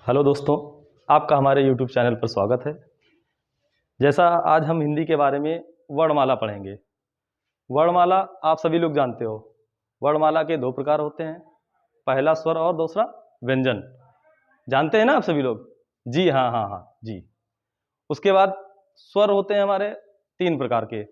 Hello दोस्तों, आपका हमारे YouTube चैनल पर स्वागत है। जैसा आज हम हिंदी के बारे में वर्णमाला पढ़ेंगे। वर्णमाला आप सभी लोग जानते हो। वर्णमाला के दो प्रकार होते हैं, पहला स्वर और दूसरा व्यंजन। जानते हैं ना आप सभी लोग? जी हाँ हाँ हाँ जी। उसके बाद स्वर होते हैं हमारे तीन प्रकार के।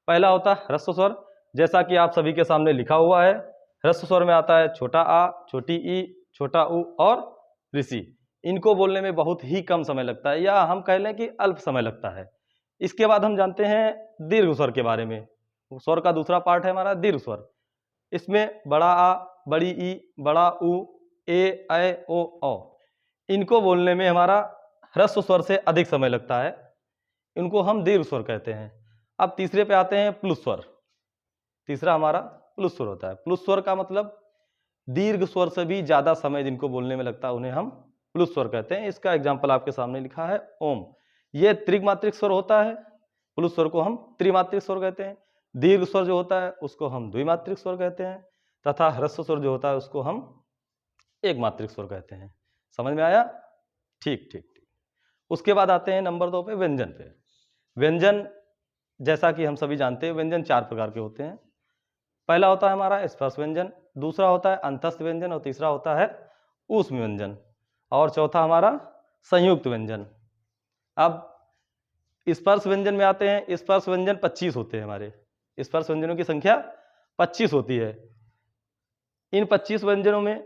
पहला होता है ह्रस्व स्वर, जैसा कि आप सभी के सामने लिखा हुआ है। ह्रस्व स्वर में आता है छोटा आ, छोटी ई, छोटा उ और ऋषि। इनको बोलने में बहुत ही कम समय लगता है, या हम कह लें कि अल्प समय लगता है। इसके बाद हम जानते हैं दीर्घ स्वर के बारे में। स्वर का दूसरा पार्ट है हमारा दीर्घ स्वर। इसमें बड़ा आ, बड़ी ई, बड़ा उ, ए, ऐ, ओ, औ। इनको बोलने में हमारा ह्रस्व स्वर से अधिक समय लगता है। इनको हम दीर्घ स्वर कहते हैं। अब तीसरे पे आते हैं प्लुत स्वर। तीसरा हमारा प्लुत स्वर होता है। प्लुत स्वर का मतलब दीर्घ स्वर से भी ज्यादा समय जिनको बोलने में लगता है उन्हें हम प्लुत स्वर कहते हैं। इसका एग्जाम्पल आपके सामने लिखा है ओम। ये त्रिमात्रिक स्वर होता है। प्लुत स्वर को हम त्रिमात्रिक स्वर कहते हैं। दीर्घ स्वर जो होता है उसको हम द्विमात्रिक स्वर कहते हैं, तथा ह्रस्व स्वर जो होता है उसको हम एक मात्रिक स्वर कहते हैं। समझ में आया? ठीक ठीक ठीक। उसके बाद आते हैं नंबर 2 पे व्यंजन पे। व्यंजन जैसा कि हम सभी जानते हैं, व्यंजन चार प्रकार के होते हैं। पहला होता है हमारा स्पर्श व्यंजन, दूसरा होता है अंतस्थ व्यंजन और तीसरा होता है ऊष्म व्यंजन, और चौथा हमारा संयुक्त व्यंजन। अब स्पर्श व्यंजन में आते हैं। स्पर्श व्यंजन 25 होते हैं हमारे। स्पर्श व्यंजनों की संख्या 25 होती है। इन 25 व्यंजनों में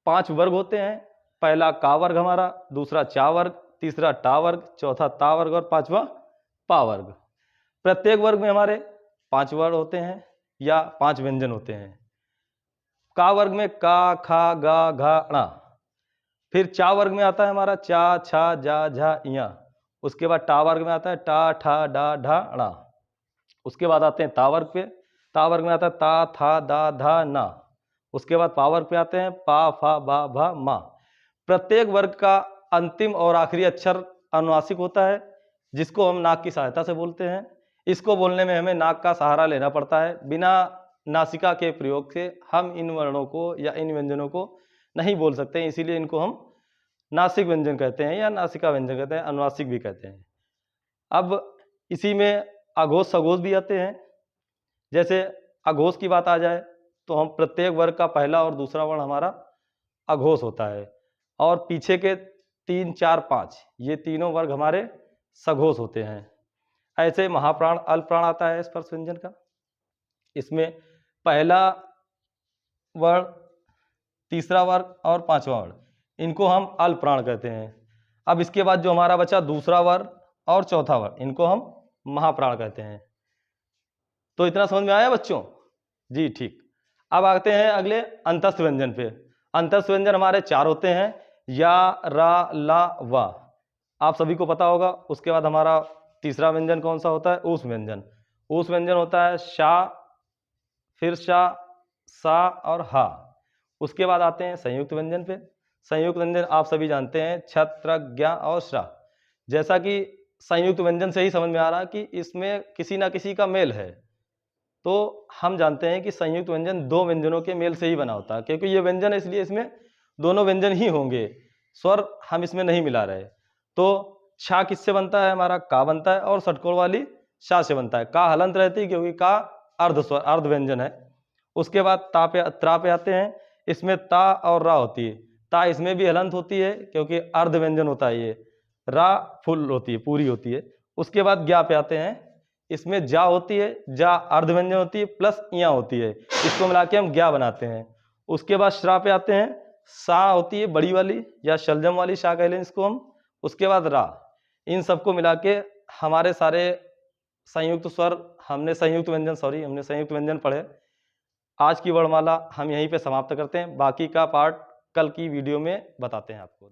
5 वर्ग होते हैं। पहला का वर्ग हमारा, दूसरा चा वर्ग, तीसरा टा वर्ग, चौथा ता वर्ग और पांचवा पा वर्ग। प्रत्येक वर्ग में हमारे 5 वर्ग होते हैं या 5 व्यंजन होते हैं। का वर्ग में का, खा, गा, घा, णा। फिर चा वर्ग में आता है हमारा चा, छा, जा, झा, इया। उसके बाद टा वर्ग में आता है टा, ठा, डा, ढा, णा। उसके बाद आते हैं ता वर्ग पे। ता वर्ग में आता है ता, था, दा, धा, ना। उसके बाद पा वर्ग पे आते हैं पा, फा, बा, भा, मा। प्रत्येक वर्ग का अंतिम और आखिरी अक्षर अनुनासिक होता है, जिसको हम नाक की सहायता से बोलते हैं। इसको बोलने में हमें नाक का सहारा लेना पड़ता है। बिना नासिका के प्रयोग से हम इन वर्णों को या इन व्यंजनों को नहीं बोल सकते हैं, इसीलिए इनको हम नासिक व्यंजन कहते हैं या नासिका व्यंजन कहते हैं, अनुनासिक भी कहते हैं। अब इसी में अघोष सघोष भी आते हैं। जैसे अघोष की बात आ जाए तो हम प्रत्येक वर्ग का पहला और दूसरा वर्ण हमारा अघोष होता है, और पीछे के 3, 4, 5 ये तीनों वर्ग हमारे सघोष होते हैं। ऐसे महाप्राण अल्पप्राण आता है स्पर्श व्यंजन का। इसमें पहला वर्ण, तीसरा वर्ग और पांचवा वर्ण, इनको हम अल्पप्राण कहते हैं। अब इसके बाद जो हमारा बचा दूसरा वर्ण और चौथा वर्ण, इनको हम महाप्राण कहते हैं। तो इतना समझ में आया बच्चों? जी ठीक। अब आते हैं अगले अंतस्थ व्यंजन पे। अंतस्थ व्यंजन हमारे 4 होते हैं, या, रा, ला, वा। आप सभी को पता होगा। उसके बाद हमारा तीसरा व्यंजन कौन सा होता है? ऊष्म व्यंजन। ऊष्म व्यंजन होता है शा, फिर शा, सा और हा। उसके बाद आते हैं संयुक्त व्यंजन पे। संयुक्त व्यंजन आप सभी जानते हैं छत्र, ज्ञा और श्रा। जैसा कि संयुक्त व्यंजन से ही समझ में आ रहा है कि इसमें किसी ना किसी का मेल है, तो हम जानते हैं कि संयुक्त व्यंजन 2 व्यंजनों के मेल से ही बना होता है, क्योंकि ये व्यंजन है इसलिए इसमें दोनों व्यंजन ही होंगे, स्वर हम इसमें नहीं मिला रहे। तो छा किससे बनता है? हमारा का बनता है, और षटकोण वाली शा से बनता है। का हलंत रहती है क्योंकि का अर्ध स्वर अर्ध व्यंजन है। उसके बाद ता पे त्रा पे आते हैं। इसमें ता और रा होती है। ता इसमें भी हलंत होती है क्योंकि अर्ध व्यंजन होता है ये। रा फुल होती है, पूरी होती है। उसके बाद ज्ञा पे आते हैं। इसमें जा होती है, जा अर्ध व्यंजन होती है प्लस इया होती है, इसको मिला के हम ज्ञा बनाते हैं। उसके बाद श्रा पे आते हैं। सा होती है बड़ी वाली या शलजम वाली शा कह लें इसको हम। उसके बाद रा। इन सबको मिला के हमारे सारे संयुक्त स्वर हमने संयुक्त व्यंजन पढ़े। आज की वर्णमाला हम यहीं पे समाप्त करते हैं। बाकी का पार्ट कल की वीडियो में बताते हैं आपको।